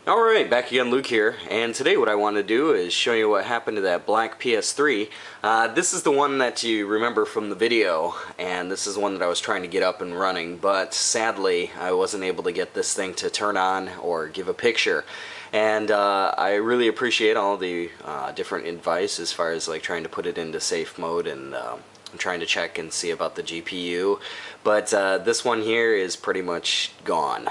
Alright, back again, Luke here, and today what I want to do is show you what happened to that black PS3. This is the one that you remember from the video, and this is the one that I was trying to get up and running, but sadly I wasn't able to get this thing to turn on or give a picture. And I really appreciate all the different advice as far as like trying to put it into safe mode and I'm trying to check and see about the GPU, but this one here is pretty much gone.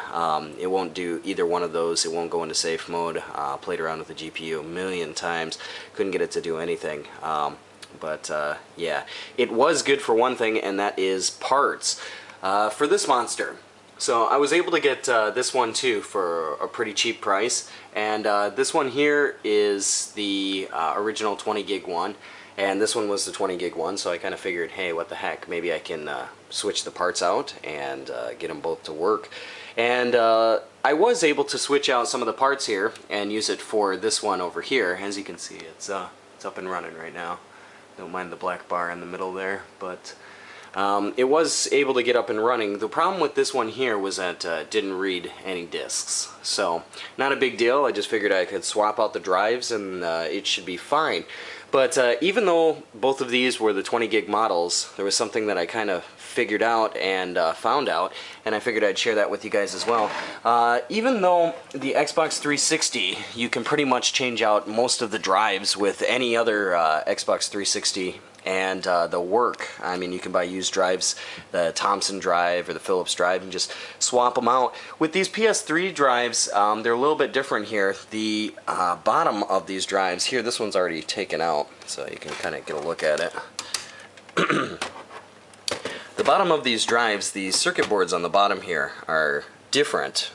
It won't do either one of those. It won't go into safe mode. Played around with the GPU a million times, couldn't get it to do anything. Yeah, it was good for one thing, and that is parts for this monster. So I was able to get this one too for a pretty cheap price, and this one here is the original 20 gig one. And this one was the 20 gig one, so I kind of figured, hey, what the heck, maybe I can switch the parts out and get them both to work. And I was able to switch out some of the parts here and use it for this one over here. As you can see, it's up and running right now. Don't mind the black bar in the middle there, but it was able to get up and running. The problem with this one here was that it didn't read any discs. So, not a big deal. I just figured I could swap out the drives and it should be fine. But even though both of these were the 20 gig models, there was something that I kind of figured out and found out, and I figured I'd share that with you guys as well. Even though the Xbox 360, you can pretty much change out most of the drives with any other Xbox 360 and they'll work. I mean, you can buy used drives, the Thompson drive or the Phillips drive, and just swap them out. With these PS3 drives, they're a little bit different here. The bottom of these drives here, this one's already taken out, so you can kind of get a look at it. The bottom of these drives, the circuit boards on the bottom here are different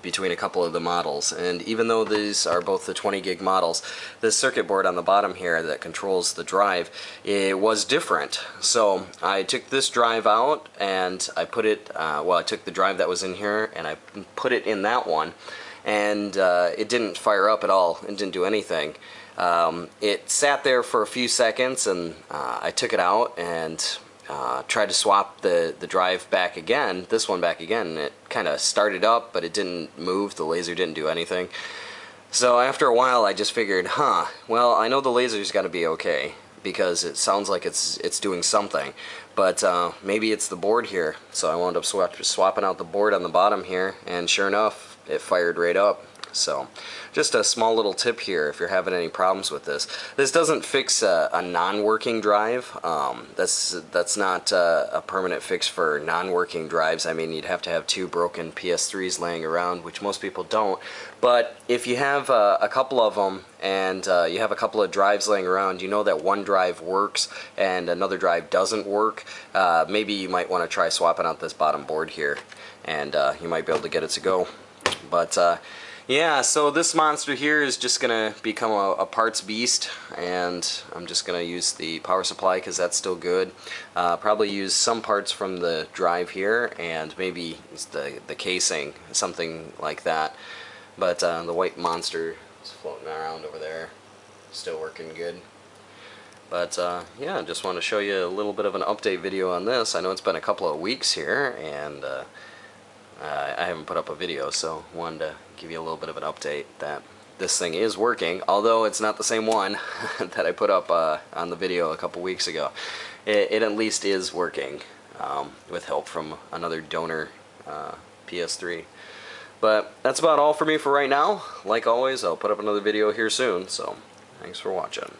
between a couple of the models, and even though these are both the 20 gig models, the circuit board on the bottom here that controls the drive, it was different. So I took this drive out and I put it, I took the drive that was in here and I put it in that one, and it didn't fire up at all. It didn't do anything. It sat there for a few seconds, and I took it out and tried to swap the drive back again, this one back again, and it kind of started up, but it didn't move. The laser didn't do anything. So after a while, I just figured, well, I know the laser's got to be okay, because it sounds like it's doing something, but maybe it's the board here. So I wound up swapping out the board on the bottom here, and sure enough, it fired right up. So, just a small little tip here if you're having any problems with this. This doesn't fix a non-working drive. That's not a permanent fix for non-working drives. I mean, you'd have to have two broken PS3s laying around, which most people don't. But if you have a couple of them and you have a couple of drives laying around, you know that one drive works and another drive doesn't work, maybe you might want to try swapping out this bottom board here, and you might be able to get it to go. But yeah, so this monster here is just going to become a parts beast, and I'm just going to use the power supply because that's still good. Probably use some parts from the drive here and maybe the casing, something like that. But the white monster is floating around over there, still working good. But yeah, just want to show you a little bit of an update video on this. I know it's been a couple of weeks here, and I haven't put up a video, so wanted to give you a little bit of an update that this thing is working, although it's not the same one that I put up on the video a couple weeks ago. It at least is working with help from another donor PS3. But that's about all for me for right now. Like always, I'll put up another video here soon, so thanks for watching.